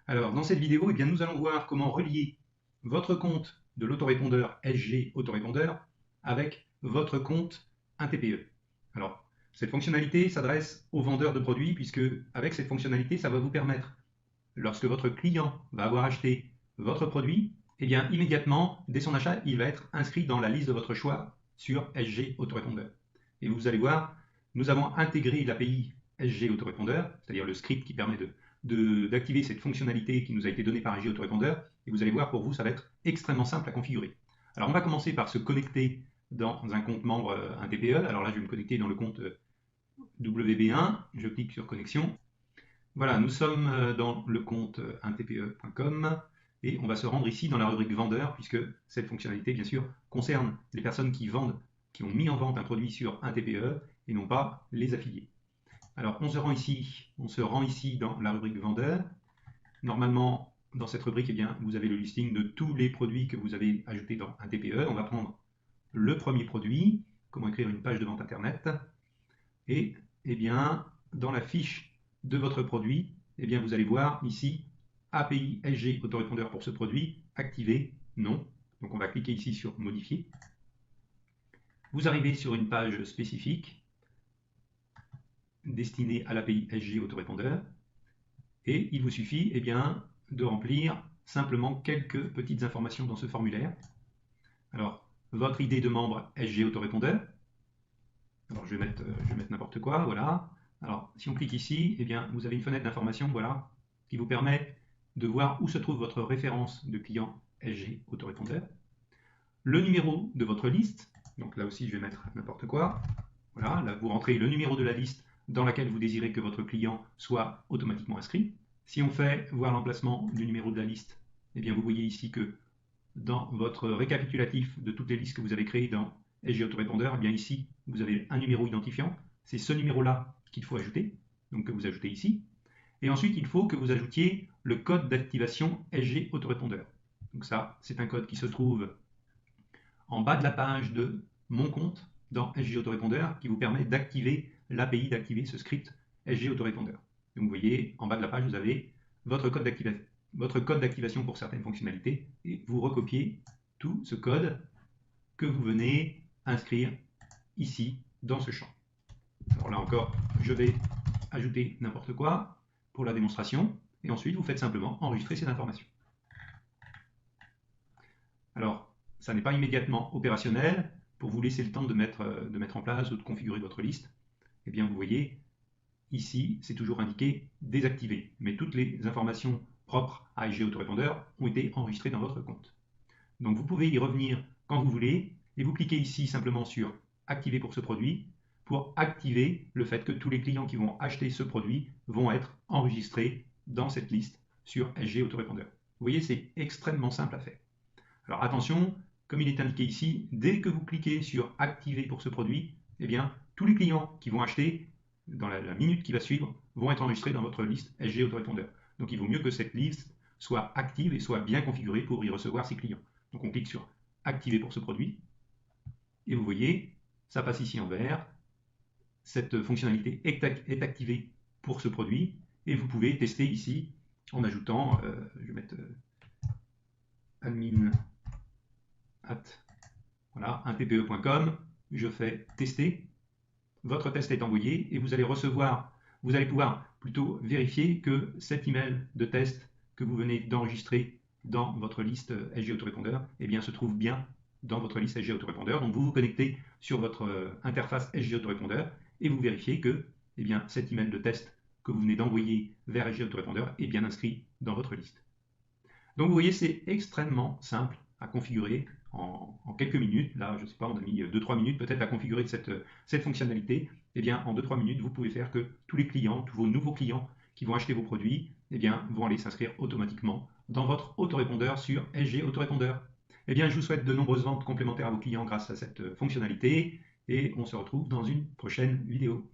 Alors, dans cette vidéo, eh bien, nous allons voir comment relier votre compte de l'autorépondeur SG Autorépondeur avec votre compte 1TPE. Alors, cette fonctionnalité s'adresse aux vendeurs de produits puisque avec cette fonctionnalité, ça va vous permettre, lorsque votre client va avoir acheté votre produit, eh bien, immédiatement, dès son achat, il va être inscrit dans la liste de votre choix sur SG Autorépondeur. Et vous allez voir, nous avons intégré l'API SG Autorépondeur, c'est-à-dire le script qui permet d'activer cette fonctionnalité qui nous a été donnée par SG Autorépondeur. Et vous allez voir, pour vous, ça va être extrêmement simple à configurer. Alors, on va commencer par se connecter dans un compte membre 1TPE. Alors là, je vais me connecter dans le compte WB1. Je clique sur connexion. Voilà, nous sommes dans le compte 1tpe.com et on va se rendre ici dans la rubrique vendeur puisque cette fonctionnalité, bien sûr, concerne les personnes qui vendent, qui ont mis en vente un produit sur 1TPE et non pas les affiliés. Alors, on se rend ici dans la rubrique vendeur. Normalement, dans cette rubrique, eh bien, vous avez le listing de tous les produits que vous avez ajoutés dans 1TPE. On va prendre le premier produit, comment écrire une page de vente internet, et eh bien, dans la fiche de votre produit, eh bien, vous allez voir ici API SG autorépondeur pour ce produit, activé, non. Donc on va cliquer ici sur modifier. Vous arrivez sur une page spécifique destinée à l'API SG autorépondeur et il vous suffit eh bien, de remplir simplement quelques petites informations dans ce formulaire. Alors, votre ID de membre SG autorépondeur. Alors je vais mettre n'importe quoi, voilà. Alors, si on clique ici, eh bien, vous avez une fenêtre d'information, voilà, qui vous permet de voir où se trouve votre référence de client SG autorépondeur. Le numéro de votre liste, donc là aussi je vais mettre n'importe quoi. Voilà, là vous rentrez le numéro de la liste dans laquelle vous désirez que votre client soit automatiquement inscrit. Si on fait voir l'emplacement du numéro de la liste, eh bien vous voyez ici que dans votre récapitulatif de toutes les listes que vous avez créées dans SG Autorépondeur, eh bien ici, vous avez un numéro identifiant. C'est ce numéro-là qu'il faut ajouter, donc que vous ajoutez ici. Et ensuite, il faut que vous ajoutiez le code d'activation SG Autorépondeur. Donc ça, c'est un code qui se trouve en bas de la page de Mon compte dans SG Autorépondeur qui vous permet d'activer l'API, d'activer ce script SG Autorépondeur. Donc vous voyez, en bas de la page, vous avez votre code d'activation pour certaines fonctionnalités et vous recopiez tout ce code que vous venez inscrire ici dans ce champ. Alors là encore, je vais ajouter n'importe quoi pour la démonstration et ensuite vous faites simplement enregistrer ces informations. Alors, ça n'est pas immédiatement opérationnel. Pour vous laisser le temps de mettre en place ou de configurer votre liste, eh bien vous voyez, ici, c'est toujours indiqué désactivé. Mais toutes les informations propres à SG Autorépondeur ont été enregistrées dans votre compte. Donc vous pouvez y revenir quand vous voulez et vous cliquez ici simplement sur activer pour ce produit pour activer le fait que tous les clients qui vont acheter ce produit vont être enregistrés dans cette liste sur SG Autorépondeur. Vous voyez, c'est extrêmement simple à faire. Alors attention, comme il est indiqué ici, dès que vous cliquez sur activer pour ce produit, eh bien, tous les clients qui vont acheter dans la minute qui va suivre vont être enregistrés dans votre liste SG Autorépondeur. Donc il vaut mieux que cette liste soit active et soit bien configurée pour y recevoir ces clients. Donc on clique sur activer pour ce produit et vous voyez, ça passe ici en vert. Cette fonctionnalité est activée pour ce produit et vous pouvez tester ici en ajoutant, je vais mettre admin voilà, 1tpe.com, je fais tester, votre test est envoyé et vous allez pouvoir plutôt vérifier que cet email de test que vous venez d'enregistrer dans votre liste SG Autorépondeur eh bien, se trouve bien dans votre liste SG Autorépondeur. Donc vous vous connectez sur votre interface SG Autorépondeur et vous vérifiez que eh bien, cet email de test que vous venez d'envoyer vers SG Autorépondeur est bien inscrit dans votre liste. Donc vous voyez, c'est extrêmement simple à configurer en quelques minutes. Là, je ne sais pas, on a mis 2-3 minutes peut-être à configurer cette fonctionnalité. Eh bien, en 2-3 minutes, vous pouvez faire que tous les clients, tous vos nouveaux clients qui vont acheter vos produits, eh bien, vont aller s'inscrire automatiquement dans votre autorépondeur sur SG Autorépondeur. Eh bien, je vous souhaite de nombreuses ventes complémentaires à vos clients grâce à cette fonctionnalité et on se retrouve dans une prochaine vidéo.